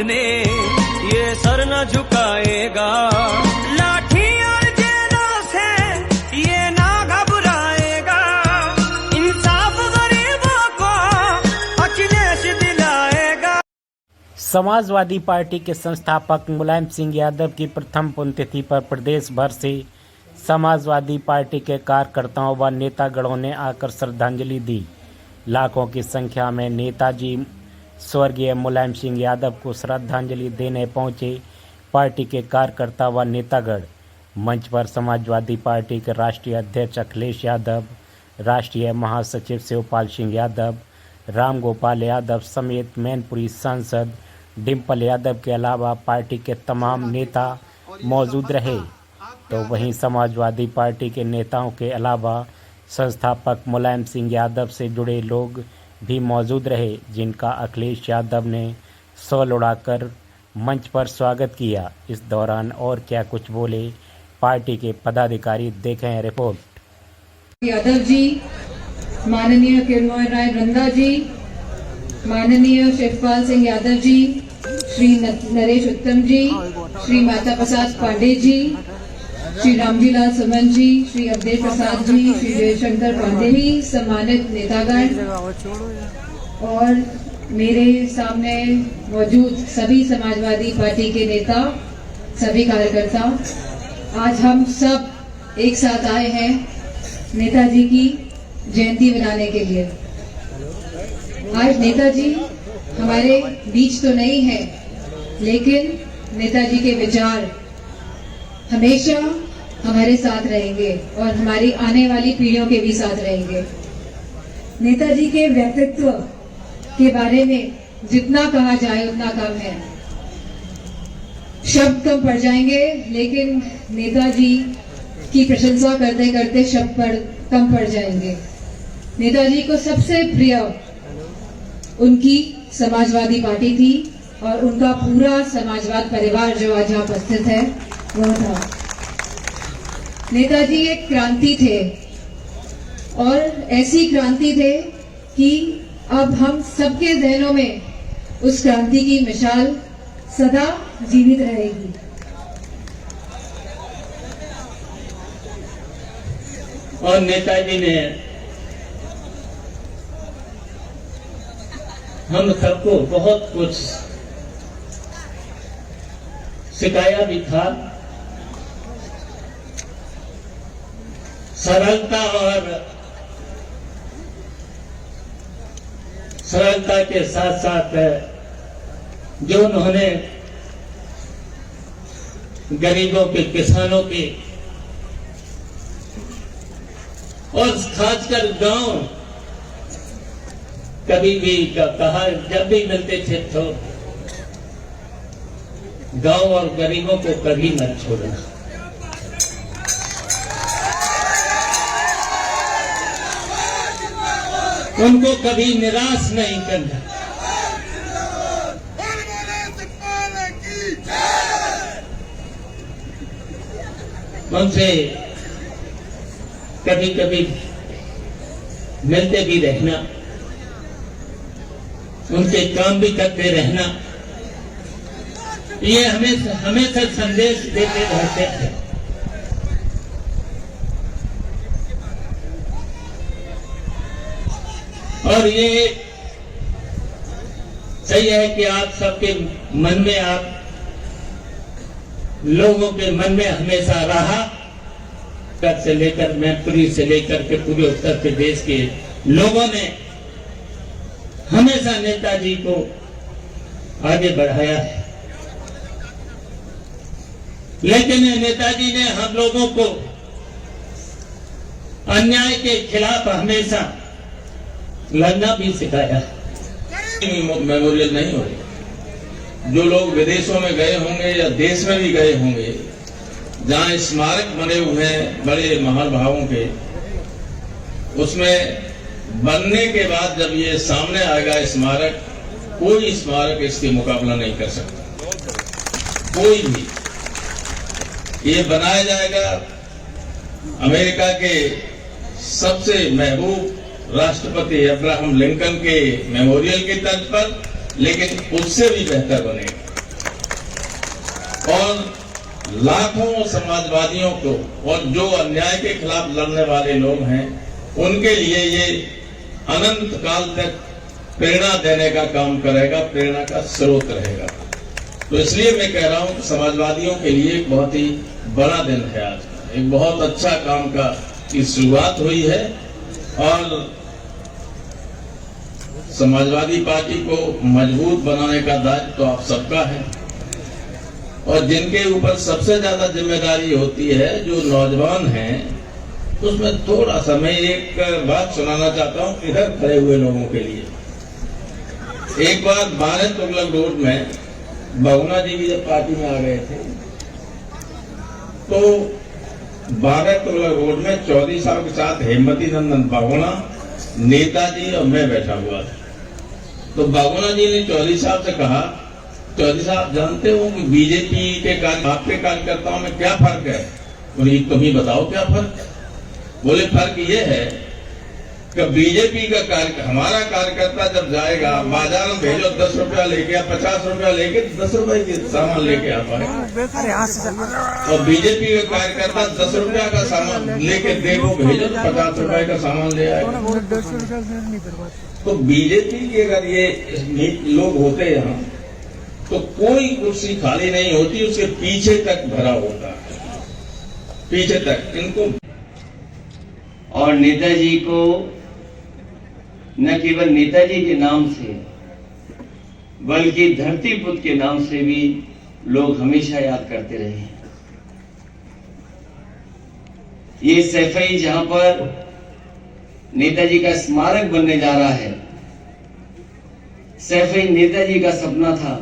उसने ये सर न झुकाएगा। लाठी और जेलों से ये ना घबराएगा, इंसाफ गरीबों को अखिलेश दिलाएगा। समाजवादी पार्टी के संस्थापक मुलायम सिंह यादव की प्रथम पुण्यतिथि पर प्रदेश भर से समाजवादी पार्टी के कार्यकर्ताओं व नेतागणों ने आकर श्रद्धांजलि दी। लाखों की संख्या में नेताजी स्वर्गीय मुलायम सिंह यादव को श्रद्धांजलि देने पहुंचे पार्टी के कार्यकर्ता व नेतागण। मंच पर समाजवादी पार्टी के राष्ट्रीय अध्यक्ष अखिलेश यादव, राष्ट्रीय महासचिव शिवपाल सिंह यादव, रामगोपाल यादव समेत मैनपुरी सांसद डिम्पल यादव के अलावा पार्टी के तमाम नेता मौजूद रहे। तो वहीं समाजवादी पार्टी के नेताओं के अलावा संस्थापक मुलायम सिंह यादव से जुड़े लोग भी मौजूद रहे, जिनका अखिलेश यादव ने शॉल उड़ाकर मंच पर स्वागत किया। इस दौरान और क्या कुछ बोले पार्टी के पदाधिकारी, देखें रिपोर्ट। यादव जी, माननीय किरणमोहन राय वृंदा जी, माननीय शिवपाल सिंह यादव जी, श्री नरेश उत्तम जी, श्री माता प्रसाद पांडे जी, श्री रामजीलाल सुमन जी, श्री अवधेश प्रसाद जी, श्री जयशंकर पांडे जी, सम्मानित नेतागण और मेरे सामने मौजूद सभी समाजवादी पार्टी के नेता, सभी कार्यकर्ता, आज हम सब एक साथ आए हैं नेताजी की जयंती मनाने के लिए। आज नेताजी हमारे बीच तो नहीं है, लेकिन नेताजी के विचार हमेशा हमारे साथ रहेंगे और हमारी आने वाली पीढ़ियों के भी साथ रहेंगे। नेताजी के व्यक्तित्व के बारे में जितना कहा जाए उतना कम है। शब्द कम पड़ जाएंगे, लेकिन नेताजी की प्रशंसा करते करते शब्द कम पड़ जाएंगे। नेताजी को सबसे प्रिय उनकी समाजवादी पार्टी थी और उनका पूरा समाजवाद परिवार जो आज यहाँ उपस्थित है वो था। नेताजी एक क्रांति थे और ऐसी क्रांति थे कि अब हम सबके जहनों में उस क्रांति की मिसाल सदा जीवित रहेगी। और नेताजी ने हम सबको बहुत कुछ सिखाया भी था। सरलता के साथ साथ जो उन्होंने गरीबों के, किसानों के और खासकर गांव, कभी भी कहा जब भी मिलते थे तो गांव और गरीबों को कभी न छोड़ना। उनको कभी निराश नहीं करना। उनसे कभी कभी मिलते भी रहना, उनके काम भी करते रहना, ये हमेशा संदेश देते रहते थे। और ये सही है कि आप सबके मन में, आप लोगों के मन में हमेशा रहा। कच्छ से लेकर मैनपुरी से लेकर के पूरे उत्तर प्रदेश के लोगों ने हमेशा नेताजी को आगे बढ़ाया है। लेकिन नेताजी ने हम लोगों को अन्याय के खिलाफ हमेशा लड़ना भी सिखाया। मेमोरियल नहीं हो रही। जो लोग विदेशों में गए होंगे या देश में भी गए होंगे, जहां स्मारक बने हुए हैं बड़े महानुभावों के, उसमें बनने के बाद जब ये सामने आएगा स्मारक, कोई स्मारक इसके मुकाबला नहीं कर सकता, कोई भी। ये बनाया जाएगा अमेरिका के सबसे महबूब राष्ट्रपति अब्राहम लिंकन के मेमोरियल की तर्ज पर, लेकिन उससे भी बेहतर बनेगा। और लाखों समाजवादियों को और जो अन्याय के खिलाफ लड़ने वाले लोग हैं उनके लिए ये अनंत काल तक प्रेरणा देने का काम करेगा, प्रेरणा का स्रोत रहेगा। तो इसलिए मैं कह रहा हूं कि समाजवादियों के लिए एक बहुत ही बड़ा दिन है आज का, एक बहुत अच्छा काम का की शुरुआत हुई है और समाजवादी पार्टी को मजबूत बनाने का दायित्व तो आप सबका है और जिनके ऊपर सबसे ज्यादा जिम्मेदारी होती है जो नौजवान हैं, उसमें थोड़ा सा मैं एक बात सुनाना चाहता हूं इधर खड़े हुए लोगों के लिए। एक बार 12 तुगलक रोड में बहुना जी भी जब पार्टी में आ गए थे तो 12 तुगलक रोड में चौधरी साहब के साथ हेमवती नंदन बहुना, नेताजी और मैं बैठा हुआ था। तो बहुना जी ने चौधरी साहब से कहा, चौधरी साहब जानते हो कि बीजेपी के आपके कार्यकर्ताओं में क्या फर्क है? बोले तुम ही बताओ क्या फर्क है? बोले फर्क ये है कि बीजेपी का हमारा कार्यकर्ता जब जाएगा बाजार में भेजो 10 रुपया लेके या 50 रुपया लेके 10 रुपए के सामान लेके आ पाए और बीजेपी का कार्यकर्ता 10 रुपया का सामान लेके देखो भेजो 50 रुपए का सामान ले आएगा। तो बीजेपी के अगर ये लोग होते यहाँ तो कोई कुर्सी खाली नहीं होती, उसके पीछे तक भरा होता है, पीछे तक इनको। और नेताजी को न केवल नेताजी के नाम से बल्कि धरती पुत्र के नाम से भी लोग हमेशा याद करते रहे हैं। ये सैफई जहां पर नेताजी का स्मारक बनने जा रहा है, सैफई नेताजी का सपना था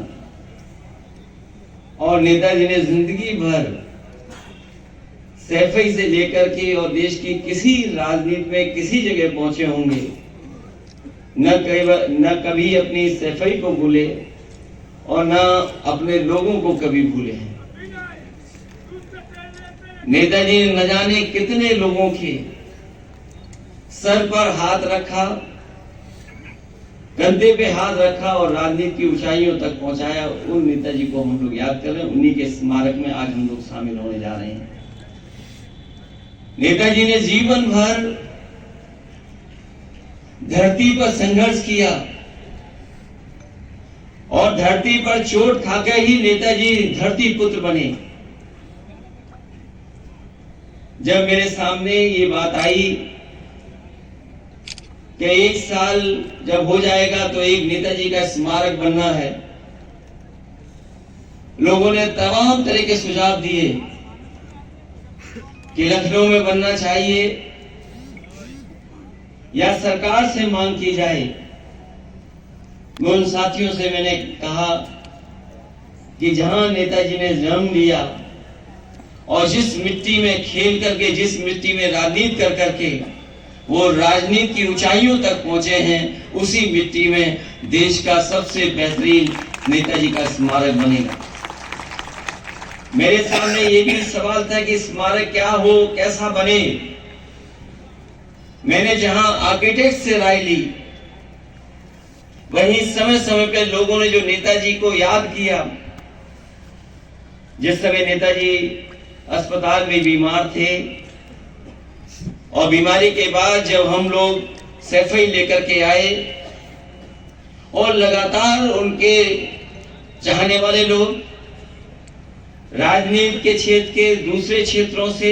और नेताजी ने जिंदगी भर सैफई से लेकर के और देश की किसी राजनीति में किसी जगह पहुंचे होंगे, न कभी अपनी सैफई को भूले और न अपने लोगों को कभी भूले हैं। नेताजी ने न जाने कितने लोगों के सर पर हाथ रखा, कंधे पे हाथ रखा और राजनीति की ऊंचाइयों तक पहुंचाया। उन नेताजी को हम लोग याद कर रहे हैं, उन्हीं के स्मारक में आज हम लोग शामिल होने जा रहे हैं। नेताजी ने जीवन भर धरती पर संघर्ष किया और धरती पर चोट खाकर ही नेताजी धरती पुत्र बने। जब मेरे सामने ये बात आई कि 1 साल जब हो जाएगा तो एक नेताजी का स्मारक बनना है, लोगों ने तमाम तरह के सुझाव दिए कि लखनऊ में बनना चाहिए या सरकार से मांग की जाए। मैं उन साथियों से मैंने कहा कि जहां नेताजी ने जन्म लिया और जिस मिट्टी में खेल करके, जिस मिट्टी में राजनीति कर करके वो राजनीति की ऊंचाइयों तक पहुंचे हैं, उसी मिट्टी में देश का सबसे बेहतरीन नेताजी का स्मारक बनेगा। मेरे सामने ये भी सवाल था कि स्मारक क्या हो, कैसा बने। मैंने जहां आर्किटेक्ट से राय ली, वहीं समय समय पे लोगों ने जो नेताजी को याद किया, जिस समय नेताजी अस्पताल में बीमार थे और बीमारी के बाद जब हम लोग सैफई लेकर के आए और लगातार उनके चाहने वाले लोग राजनीति के क्षेत्र के दूसरे क्षेत्रों से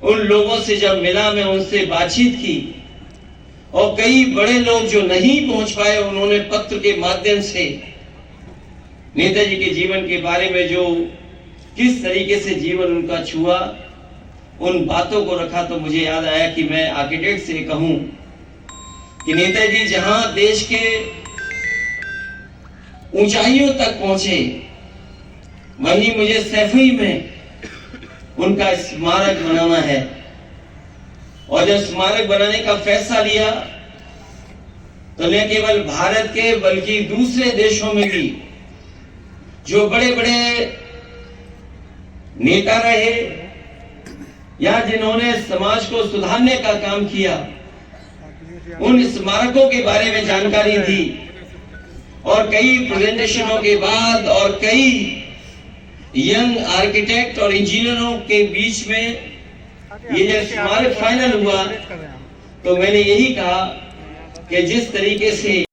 उन लोगों से जब मिला, मैं उनसे बातचीत की और कई बड़े लोग जो नहीं पहुंच पाए, उन्होंने पत्र के माध्यम से नेताजी के जीवन के बारे में जो किस तरीके से जीवन उनका छुआ, उन बातों को रखा। तो मुझे याद आया कि मैं आर्किटेक्ट से कहूं कि नेताजी जहां देश के ऊंचाइयों तक पहुंचे, वहीं मुझे सैफई में उनका स्मारक बनाना है। और जब स्मारक बनाने का फैसला लिया तो न केवल भारत के बल्कि दूसरे देशों में भी जो बड़े बड़े नेता रहे या जिन्होंने समाज को सुधारने का काम किया, उन स्मारकों के बारे में जानकारी दी और कई प्रेजेंटेशनों के बाद और कई यंग आर्किटेक्ट और इंजीनियरों के बीच में ये जब स्मारक फाइनल हुआ तो मैंने यही कहा कि जिस तरीके से